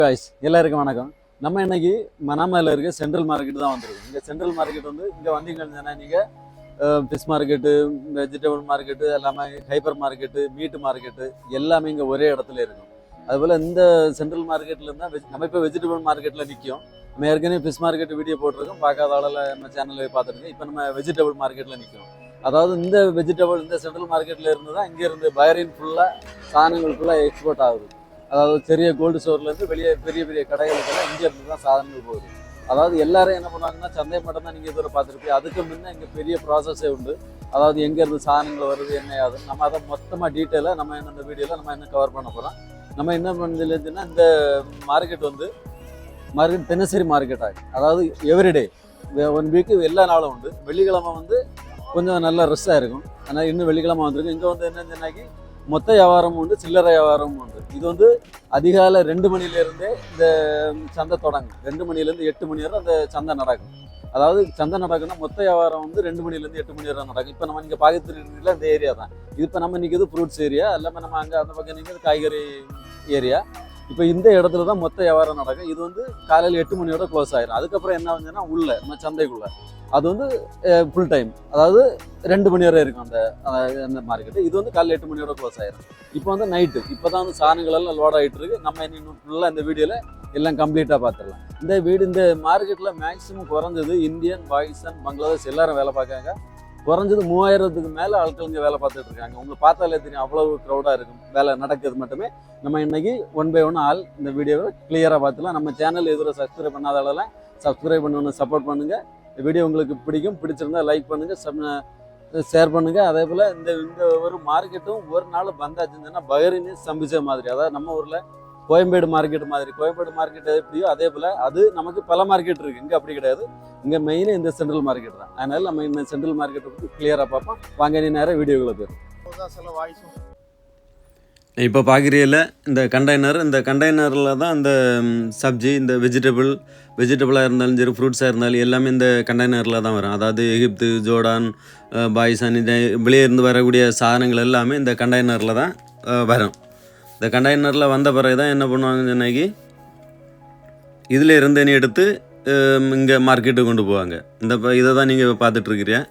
guys, எல்லாருக்கும் வணக்கம். நம்ம இன்னைக்கு மனாமால இருக்க சென்ட்ரல் மார்க்கெட் தான் வந்திருக்கோம். இங்க சென்ட்ரல் மார்க்கெட் வந்து இங்க வந்தீங்கன்னா நீங்க ஃபிஷ் மார்க்கெட்டு, வெஜிடபிள் மார்க்கெட்டு, எல்லாமே ஹைப்பர் மார்க்கெட்டு, மீட் மார்க்கெட்டு எல்லாமே இங்க ஒரே இடத்துல இருக்கும். அதுபோல இந்த சென்ட்ரல் மார்க்கெட்ல இருந்தா நம்ம இப்போ வெஜிடபிள் மார்க்கெட்ல நிற்கும். நம்ம ஏற்கனவே ஃபிஷ் மார்க்கெட் வீடியோ போட்டிருக்கோம், பார்க்காத ஆளெல்லாம் நம்ம சேனலில் பார்த்துருக்கோம். இப்போ நம்ம வெஜிடபிள் மார்க்கெட்ல நிற்கும். அதாவது இந்த வெஜிடபிள் இந்த சென்ட்ரல் மார்க்கெட்ல இருந்து தான் இங்கே இருந்து பஹ்ரைன் ஃபுல்லாக சாதனங்கள் ஃபுல்லாக எக்ஸ்போர்ட் ஆகுது. அதாவது பெரிய கோல்டு ஸ்டோர்லேருந்து வெளியே பெரிய பெரிய கடைகளுக்கெல்லாம் இங்கே இருந்து தான் சாதனங்கள் போகுது. அதாவது எல்லாரும் என்ன பண்ணுவாங்கன்னா சந்தை மட்டும் தான் நீங்கள் இதில் பார்த்துருப்பீங்க. அதுக்கு முன்னே இங்கே பெரிய ப்ராசஸே உண்டு. அதாவது எங்கேருந்து சாதனங்கள் வருது என்ன ஆகுதுன்னு நம்ம அதை மொத்தமாக டீட்டெயிலாக நம்ம இந்த வீடியோவில் நம்ம என்ன கவர் பண்ண போகிறோம். நம்ம என்ன பண்ணதுன்னா இந்த மார்க்கெட் தினசரி மார்க்கெட் ஆகும். அதாவது எவ்ரிடே 1 வீக்கு எல்லா நாளும் உண்டு. வெள்ளிக்கிழமை வந்து கொஞ்சம் நல்ல ரெஸ்ட்டாக இருக்கும். ஆனால் இன்னும் வெள்ளிக்கிழமை வந்திருக்கு. இங்கே வந்து என்னன்னாக்கி மொத்த வியாபாரமும் உண்டு, சில்லறை வியாபாரமும் உண்டு. இது வந்து அதிகாலை 2 மணிலேருந்தே இந்த சந்தை தொடங்கும். 2 மணிலேருந்து 8 மணி வரை அந்த சந்தை நடக்கும். அதாவது சந்தை நடக்குன்னா மொத்த வியாபாரம் வந்து 2 மணிலேருந்து 8 மணி வரை நடக்கும். இப்போ நம்ம இங்கே பார்த்துருக்கீங்களா இந்த ஏரியா தான். இது இப்போ நம்ம நிற்கிறது ஃப்ரூட்ஸ் ஏரியா, எல்லாமே நம்ம அங்கே அந்த பக்கம் நிற்கிறது காய்கறி ஏரியா. இப்போ இந்த இடத்துல தான் மொத்த வியாபாரம் நடக்கும். இது வந்து காலையில் 8 மணியோட க்ளோஸ் ஆயிடும். அதுக்கப்புறம் என்ன வந்துன்னா உள்ள நம்ம சந்தைக்குள்ள அது வந்து ஃபுல் டைம், அதாவது 2 மணி வரை இருக்கும் அந்த மார்க்கெட்டு. இது வந்து காலையில் 8 மணியோட க்ளோஸ் ஆயிடும். இப்போ வந்து நைட்டு இப்போ தான் வந்து சாதனங்கள் எல்லாம் லோட் ஆகிட்டு இருக்கு. நம்ம இன்னும் ஃபுல்லாக இந்த வீடியோவில் எல்லாம் கம்ப்ளீட்டாக பார்த்துடலாம். இந்த மார்க்கெட்டில் மேக்ஸிமம் குறைஞ்சது இந்தியன், பாகிஸ்தான், பங்களாதேஷ் எல்லாரும் வேலை பார்க்காங்க. குறைஞ்சது 3000க்கு மேலே ஆட்கள் இங்கே வேலை பார்த்துட்டு இருக்காங்க. உங்களுக்கு பார்த்தாலே தெரியும் அவ்வளவு க்ரௌடாக இருக்கும். வேலை நடக்கிறது மட்டுமே நம்ம இன்னைக்கு 1 by 1 ஆள் இந்த வீடியோவை கிளியராக பார்த்துலாம். நம்ம சேனல் எதிர சப்ஸ்கிரைப் பண்ணாதால சப்ஸ்கிரைப் பண்ணணும், சப்போர்ட் பண்ணுங்கள். இந்த வீடியோ உங்களுக்கு பிடிச்சிருந்தா லைக் பண்ணுங்கள், ஷேர் பண்ணுங்கள். அதே போல் இந்த ஒரு மார்க்கெட்டும் ஒரு நாள் பந்தாச்சுன்னா பஹ்ரைனே ஸ்தம்பிச்ச மாதிரி. அதாவது நம்ம ஊரில் கோயம்பேடு மார்க்கெட் மாதிரி. கோயம்பேடு மார்க்கெட் எப்படியோ அதே போல் அது நமக்கு பல மார்க்கெட் இருக்குது. இங்கே அப்படி கிடையாது. இங்கே மெயினாக இந்த சென்ட்ரல் மார்க்கெட் தான். அதனால் நம்ம இந்த சென்ட்ரல் மார்க்கெட்டை பற்றி கிளியராக பார்ப்போம். வாங்க, நீ நேரம் வீடியோக்குள்ளே போயிடும். இப்போ பார்க்குறீங்கள இந்த கண்டெய்னரில் தான் இந்த சப்ஜி, இந்த வெஜிடபிளாக இருந்தாலும் சரி, ஃப்ரூட்ஸாக இருந்தாலும் எல்லாமே இந்த கண்டெய்னரில் தான் வரும். அதாவது எகிப்து, ஜோர்டான், பாகிஸ்தான் இந்த வெளியே இருந்து வரக்கூடிய சாதனங்கள் எல்லாமே இந்த கண்டெய்னரில் தான் வரும். இந்த கண்டெய்னரில் வந்த பிறகு தான் என்ன பண்ணுவாங்கன்னு சொன்னாக்கி இதில் இருந்து நீ எடுத்து இங்கே மார்க்கெட்டுக்கு கொண்டு போவாங்க. இதை தான் நீங்கள் பார்த்துட்ருக்கிறீங்க.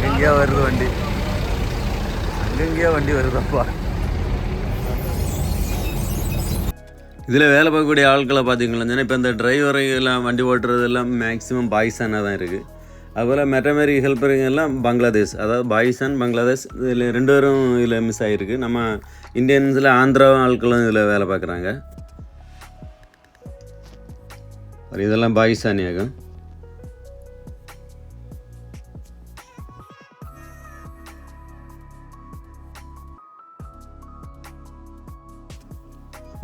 எங்கேயா வருது வண்டி, அங்கெங்கேயா வண்டி வருதப்பா. இதில் வேலை பார்க்கக்கூடிய ஆட்களை பார்த்தீங்கன்னா இப்போ இந்த டிரைவரெல்லாம் வண்டி ஓட்டுறது எல்லாம் மேக்ஸிமம் பாகிஸ்தானாக தான் இருக்குது. அதுபோல் மெட்டமேரி ஹெல்ப்பருங்க எல்லாம் பங்களாதேஷ், அதாவது பாகிஸ்தான், பங்களாதேஷ் இதில் 2 பேரும் இதில் மிஸ் ஆகிருக்கு. நம்ம இந்தியன்ஸில் ஆந்திரா ஆட்களும் இதில் வேலை பார்க்குறாங்க. இதெல்லாம் பாகிஸ்தானியாகும்.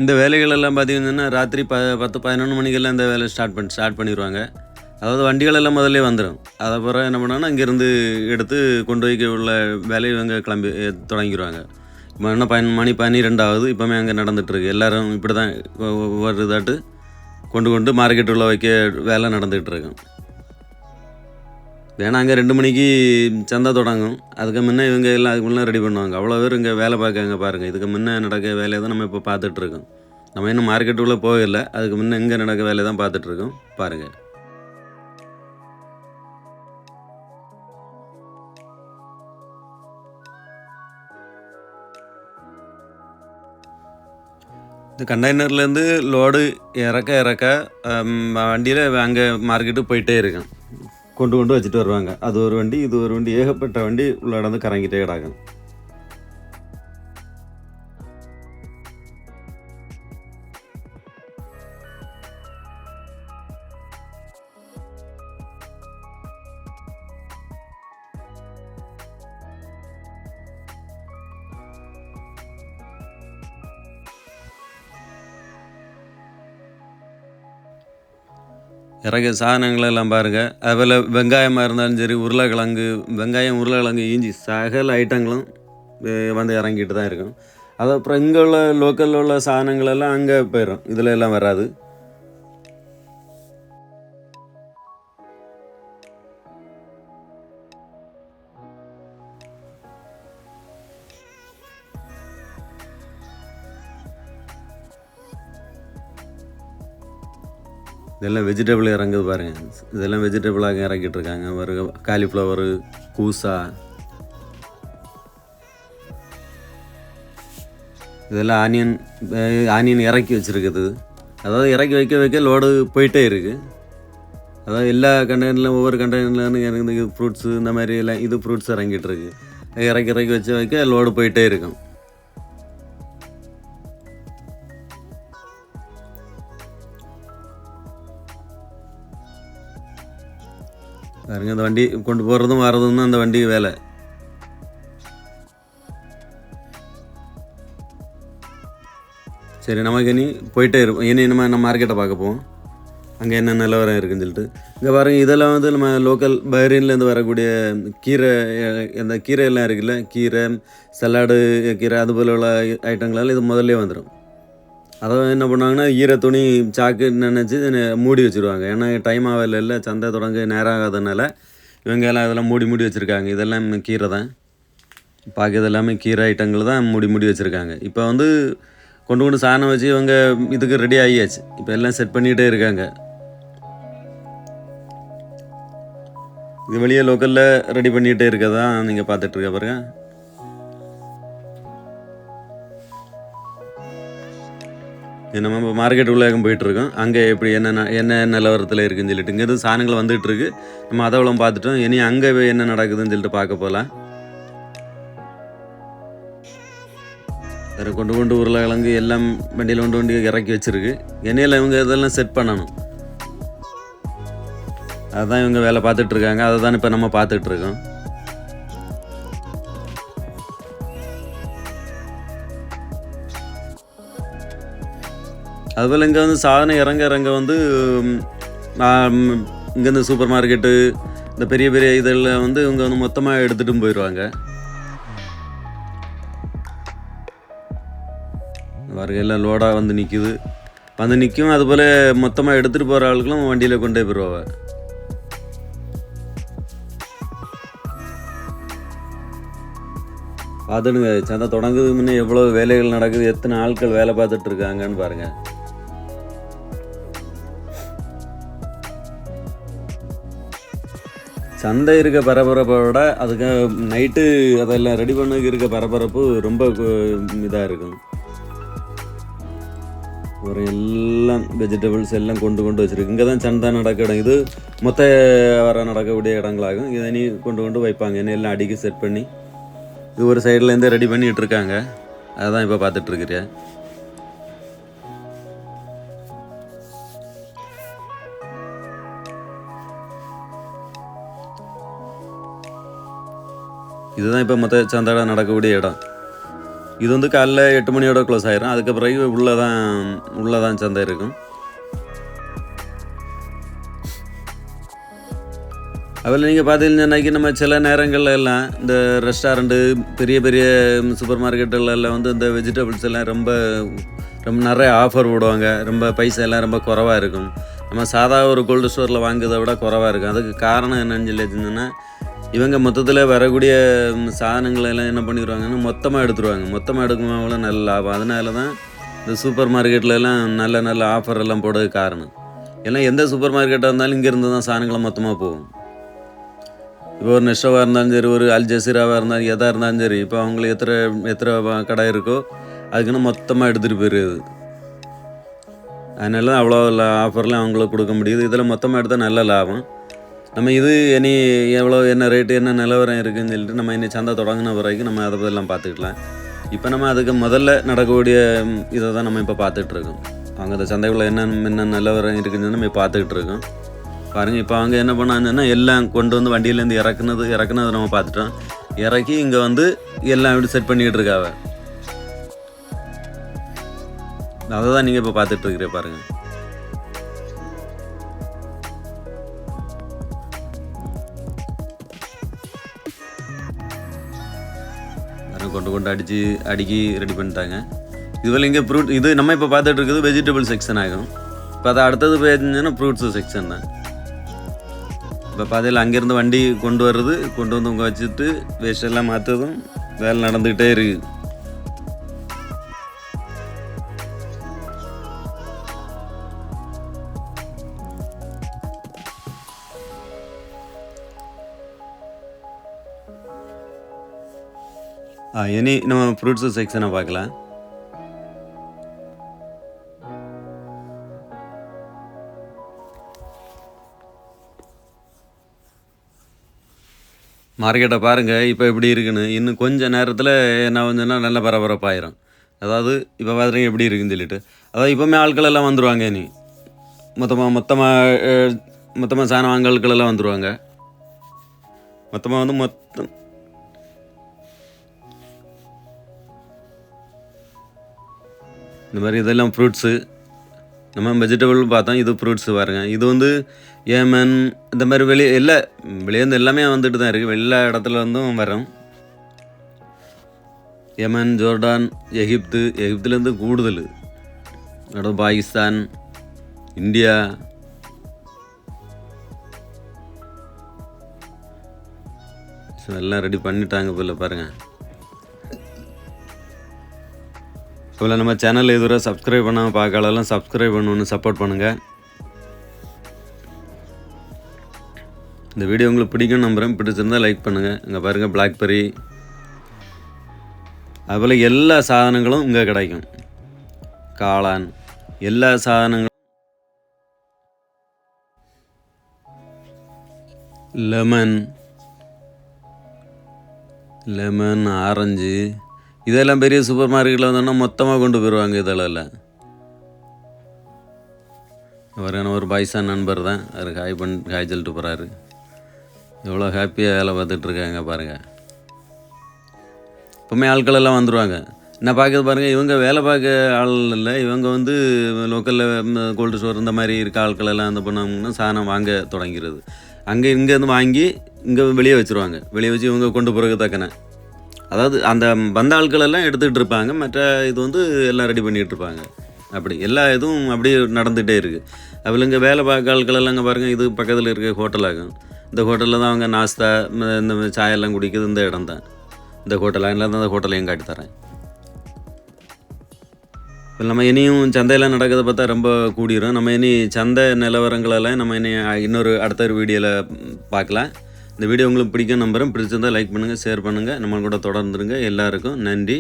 இந்த வேலைகள் எல்லாம் பார்த்திங்கன்னா ராத்திரி 10-11 மணிக்கெல்லாம் இந்த வேலை ஸ்டார்ட் பண்ணிடுவாங்க. அதாவது வண்டிகள் எல்லாம் முதல்ல வந்துடும். அதை பிறகு என்ன பண்ணாங்கன்னா இங்கேருந்து எடுத்து கொண்டு வைக்க உள்ள வேலையை இவங்க கிளம்பி தொடங்கிடுவாங்க. இப்போ என்ன மணி 12 ஆகுது. இப்போமே அங்கே நடந்துகிட்ருக்கு. எல்லோரும் இப்படி தான் ஒவ்வொரு இதாட்டு கொண்டு மார்க்கெட்டுள்ள வைக்க வேலை நடந்துகிட்ருக்கும். ஏன்னா அங்கே 2 மணிக்கு சந்தை தொடங்கும். அதுக்கு முன்னே இவங்க எல்லாம் அதுக்கு முன்னே ரெடி பண்ணுவாங்க. அவ்வளோ பேர் இங்கே வேலை பார்க்காங்க பாருங்கள். இதுக்கு முன்னே நடக்க வேலையை தான் நம்ம இப்போ பார்த்துட்ருக்கோம். நம்ம இன்னும் மார்க்கெட்டுக்குள்ளே போகலை. அதுக்கு முன்னே இங்கே நடக்க வேலையை தான் பார்த்துட்ருக்கோம் பாருங்கள். இந்த கண்டெய்னர்லேருந்து லோடு இறக்க வண்டியில் அங்கே மார்க்கெட்டுக்கு போயிட்டே இருக்கும். கொண்டு வச்சுட்டு வருவாங்க. அது ஒரு வண்டி, இது ஒரு வண்டி, ஏகப்பட்ட வண்டி உள்ள நடந்து கறங்கிட்டே கிடாகும். இறக்க சாதனங்களெல்லாம் பாருங்கள். அதுபோல் வெங்காயமாக இருந்தாலும் சரி, உருளைக்கிழங்கு, இஞ்சி சகல ஐட்டங்களும் வந்து இறங்கிட்டு தான் இருக்கும். அது அப்புறம் இங்கே உள்ள லோக்கலில் உள்ள சாதனங்கள் எல்லாம் அங்கே போயிடும், இதில் எல்லாம் வராது. இதெல்லாம் வெஜிடபிள் இறங்குது பாருங்கள். இதெல்லாம் வெஜிடபிளாக இறக்கிட்டு இருக்காங்க. ஒரு காலிஃப்ளவரு, கூசா, இதெல்லாம் ஆனியன் இறக்கி வச்சுருக்குது. அதாவது இறக்கி வைக்க லோடு போயிட்டே இருக்குது. அதாவது எல்லா கண்டெய்னர்லையும் ஒவ்வொரு கண்டெய்னர்லேருந்து இறங்குது. ஃப்ரூட்ஸு இந்த மாதிரி எல்லாம் இது ஃப்ரூட்ஸ் இறங்கிட்டு இருக்கு. இறக்கி வைக்க லோடு போயிட்டே இருக்கும். பாருங்க, அந்த வண்டி கொண்டு போகிறதும் வர்றதும் தான் அந்த வண்டி வேலை. சரி, நமக்கு இனி போயிட்டே இருப்போம். இனி நம்ம மார்க்கெட்டை பார்க்க போவோம், அங்கே என்ன நிலவரம் இருக்குதுன்னு சொல்லிட்டு. இங்கே பாருங்கள், இதெல்லாம் வந்து நம்ம லோக்கல் பஹ்ரைன்லேருந்து வரக்கூடிய கீரை, அந்த கீரையெல்லாம் இருக்குல்ல, கீரை, சலாடு கீரை, அது போல் உள்ள ஐட்டங்களெல்லாம் இது முதல்லே வந்துடும். அதை என்ன பண்ணுவாங்கன்னா, ஈர துணி சாக்கு நினச்சி மூடி வச்சுருவாங்க. ஏன்னா டைம் ஆகல, சந்தை தொடங்க நேரம் ஆகாதனால இவங்க எல்லாம் இதெல்லாம் மூடி வச்சுருக்காங்க. இதெல்லாம் கீரை தான் பார்க்க, இதெல்லாமே கீரை ஐட்டங்கள் தான் மூடி வச்சுருக்காங்க. இப்போ வந்து கொண்டு சாணம் வச்சு இவங்க இதுக்கு ரெடி ஆகியாச்சு. இப்போ எல்லாம் செட் பண்ணிகிட்டே இருக்காங்க. இது வெளியே லோக்கலில் ரெடி பண்ணிகிட்டே இருக்கதான் நீங்கள் பார்த்துட்ருக்க பாருங்க. நம்ம இப்போ மார்க்கெட் உள்ளேயும் போயிட்டுருக்கோம். அங்கே எப்படி என்ன நிலவரத்தில் இருக்குதுன்னு சொல்லிட்டு இங்கேருந்து சாணங்கள் வந்துகிட்ருக்கு. நம்ம அதவளம் பார்த்துட்டோம். இனி அங்கே என்ன நடக்குதுன்னு சொல்லிட்டு பார்க்க போகலாம். வேறு கொண்டு உருளைக்கிழங்கு எல்லாம் வண்டியில் கொண்டு இறக்கி வச்சுருக்கு. எண்ணெயில் இவங்க இதெல்லாம் செட் பண்ணணும். அதுதான் இவங்க வேலை பார்த்துட்ருக்காங்க. அதை தான் இப்போ நம்ம பார்த்துட்ருக்கோம். அதுபோல் இங்கே வந்து சாதனம் இறங்க வந்து இங்கேருந்து சூப்பர் மார்க்கெட்டு, இந்த பெரிய இதில் வந்து இவங்க வந்து மொத்தமாக எடுத்துகிட்டும் போயிடுவாங்க. பாருங்க, எல்லாம் லோடாக வந்து நிற்கும். அதுபோல் மொத்தமாக எடுத்துகிட்டு போகிற ஆளுகளும் வண்டியில் கொண்டே போயிடுவாங்க. பார்த்துடுங்க, சந்தை தொடங்குது முன்னே எவ்வளோ வேலைகள் நடக்குது, எத்தனை ஆட்கள் வேலை பார்த்துட்டு இருக்காங்கன்னு பாருங்கள். சந்தை இருக்க பரபரப்பை விட அதுக்கு நைட்டு அதெல்லாம் ரெடி பண்ணதுக்கு இருக்க பரபரப்பு ரொம்ப இதாக இருக்கும். ஒரு எல்லாம் வெஜிடபிள்ஸ் எல்லாம் கொண்டு வச்சுருக்கு. இங்கே தான் சந்தை நடக்க இடம். இது மொத்த வியாபாரம் நடக்கக்கூடிய இடங்களாகும். இதை நீ கொண்டு வைப்பாங்க. என்ன எல்லாம் அடிக்கி செட் பண்ணி இது ஒரு சைட்லேருந்து ரெடி பண்ணிகிட்டு இருக்காங்க. அதுதான் இப்போ பார்த்துட்ருக்குறியா. இதுதான் இப்போ மொத்த சந்தை நடக்கக்கூடிய இடம். இது வந்து காலைல 8 மணியோட க்ளோஸ் ஆகிரும். அதுக்கு பிறகு உள்ளதான் சந்தை இருக்கும். அதில் நீங்கள் பார்த்தீங்கன்னாக்கி நம்ம சில நேரங்களில் எல்லாம் இந்த ரெஸ்டாரண்ட்டு, பெரிய சூப்பர் மார்க்கெட்டுகளெல்லாம் வந்து இந்த வெஜிடபிள்ஸ் எல்லாம் ரொம்ப நிறைய ஆஃபர் போடுவாங்க. ரொம்ப பைசா எல்லாம் ரொம்ப குறவாக இருக்கும். நம்ம சாதா ஒரு கோல்டு ஸ்டோரில் வாங்குறதை விட குறவாக இருக்கும். அதுக்கு காரணம் என்னன்னு சொல்லி வச்சுருந்தோன்னா, இவங்க மொத்தத்தில் வரக்கூடிய சாதனங்களை எல்லாம் என்ன பண்ணிடுவாங்கன்னா மொத்தமாக எடுத்துருவாங்க. மொத்தமாக எடுக்கும்போது நல்ல லாபம். அதனால தான் இந்த சூப்பர் மார்க்கெட்லலாம் நல்ல ஆஃபர் எல்லாம் போடுறதுக்கு காரணம். ஏன்னா எந்த சூப்பர் மார்க்கெட்டாக இருந்தாலும் இங்கேருந்து தான் சாதனங்களை மொத்தமாக போகும். இப்போ ஒரு நெஸ்டோவாக இருந்தாலும் சரி, ஒரு அல் ஜசீராவாக இருந்தாலும் எதாக இருந்தாலும் சரி, இப்போ அவங்களுக்கு எத்தனை கடை இருக்கோ அதுக்குன்னு மொத்தமாக எடுத்துகிட்டு போயிடுது. அதனால தான் அவ்வளோ ஆஃபர்லாம் அவங்களுக்கு கொடுக்க முடியுது. இதில் மொத்தமாக எடுத்தால் நல்ல லாபம். நம்ம இது இனி என்ன ரேட்டு, என்ன நிலவரம் இருக்குதுன்னு சொல்லிட்டு நம்ம இனி சந்தை தொடங்கின பிறகு நம்ம அதை பற்றிலாம் பார்த்துக்கலாம். இப்போ நம்ம அதுக்கு முதல்ல நடக்கக்கூடிய இதை தான் நம்ம இப்போ பார்த்துட்ருக்கோம். அவங்க அந்த சந்தைக்குள்ளே என்ன நிலவரம் இருக்குதுன்னு நம்ம பார்த்துக்கிட்டு இருக்கோம். பாருங்கள், இப்போ அவங்க என்ன பண்ணாங்கன்னா எல்லாம் கொண்டு வந்து வண்டியிலேருந்து இறக்குனது நம்ம பார்த்துட்டோம். இறக்கி இங்கே வந்து எல்லாம் இப்படி செட் பண்ணிக்கிட்டு இருக்காவ. அதை தான் நீங்கள் இப்போ பார்த்துட்ருக்கிறீங்க பாருங்கள். கொண்டு அடுக்கி ரெடி பண்ணிட்டாங்க. இதுவரை இங்கே ஃப்ரூட் இது நம்ம இப்போ பார்த்துட்டு இருக்குது வெஜிடபிள் செக்ஷன் ஆகும். இப்போ அதை அடுத்தது போயிருந்துச்சுன்னா ஃப்ரூட்ஸு செக்ஷன் தான். இப்போ பாதையில் அங்கேருந்து வண்டி கொண்டு வர்றது, கொண்டு வந்து உங்க வச்சுட்டு வேஸ்ட் எல்லாம் மாற்றதும் வேலை நடந்துக்கிட்டே இருக்குது. இனி நம்ம ஃப்ரூட்ஸு செக்ஷனை பார்க்கலாம். மார்க்கெட்டை பாருங்கள் இப்போ எப்படி இருக்குன்னு. இன்னும் கொஞ்சம் நேரத்தில் என்ன வந்துன்னா நல்ல பரபரப்பாயிரும். அதாவது இப்போ பார்த்துறீங்க எப்படி இருக்குன்னு சொல்லிட்டு. அதாவது இப்போவுமே ஆட்கள் எல்லாம் வந்துடுவாங்க. இனி மொத்தமாக சாணம் வாங்க ஆட்கள் எல்லாம் வந்துடுவாங்க. மொத்தமாக வந்து இந்த மாதிரி இதெல்லாம் ஃப்ரூட்ஸு. நம்ம வெஜிடபிள் பார்த்தோம், இது ஃப்ரூட்ஸு பாருங்கள். இது வந்து ஏமன் இந்த மாதிரி வெளியேருந்து எல்லாமே வந்துட்டு தான் இருக்குது. எல்லா இடத்துல இருந்தும் வரும். யமன், ஜோர்டான், எகிப்துலேருந்து கூடுதல் இடம், பாகிஸ்தான், இந்தியா, எல்லாம் ரெடி பண்ணிட்டாங்க போல பாருங்கள். இப்போ நம்ம சேனலில் இதுவரை சப்ஸ்கிரைப் பண்ணாமல் பார்க்கலாம், சப்ஸ்கிரைப் பண்ணணுன்னு சப்போர்ட் பண்ணுங்கள். இந்த வீடியோ உங்களுக்கு பிடிக்கும்னு நம்புகிறேன். பிடிச்சிருந்தால் லைக் பண்ணுங்கள். இங்கே பாருங்கள் பிளாக்பெர்ரி, அதுபோல் எல்லா சாதனங்களும் இங்கே கிடைக்கும். காளான் எல்லா சாதனங்களும், லெமன், ஆரஞ்சு, இதெல்லாம் பெரிய சூப்பர் மார்க்கெட்டில் வந்தோன்னா மொத்தமாக கொண்டு போயிடுவாங்க. இதெல்லாம் வரையான ஒரு பாய்சான் நண்பர் தான். அவர் காய் சொல்லிட்டு போகிறாரு. எவ்வளோ ஹாப்பியாக வேலை பார்த்துட்ருக்காங்க பாருங்கள். இப்போவுமே ஆட்கள் எல்லாம் வந்துடுவாங்க. என்ன பார்க்குறது பாருங்கள். இவங்க வேலை பார்க்க ஆள் இல்லை, இவங்க வந்து லோக்கலில் கோல்டு ஸ்டோர் இந்த மாதிரி இருக்க ஆட்கள் எல்லாம் அந்த பண்ணாங்கன்னா சாணம் வாங்க தொடங்கிறது. இங்கேருந்து வாங்கி இங்கே வெளியே வச்சுருவாங்க. வெளியே வச்சு இவங்க கொண்டு போகிறதுக்கு தக்கன, அதாவது அந்த வந்த ஆட்கள் எல்லாம் எடுத்துக்கிட்டு இருப்பாங்க. மற்ற இது வந்து எல்லாம் ரெடி பண்ணிகிட்டு இருப்பாங்க. அப்படி எல்லா இதுவும் அப்படியே நடந்துகிட்டே இருக்குது. அதில் இங்கே வேலை பார்க்க ஆட்கள் எல்லாம் இங்கே பாருங்கள். இது பக்கத்தில் இருக்க ஹோட்டலாகும். இந்த ஹோட்டலில் தான் அவங்க நாஸ்தா இந்த சாயெல்லாம் குடிக்கிறது இந்த இடம் தான். இந்த ஹோட்டலாக இல்லை தான் அந்த ஹோட்டலையும் காட்டி தரேன். இப்போ நம்ம இனியும் சந்தையெல்லாம் நடக்கிறத பார்த்தா ரொம்ப கூடிரும். நம்ம இனி சந்தை நிலவரங்களெல்லாம் நம்ம இன்னொரு அடுத்த ஒரு வீடியோவில் பார்க்கலாம். இந்த வீடியோ உங்களுக்கு பிடிக்கும் நம்புகிறேன். பிடிச்சிருந்தால் லைக் பண்ணுங்கள், ஷேர் பண்ணுங்கள். நம்ம கூட தொடர்ந்துருங்க. எல்லாருக்கும் நன்றி.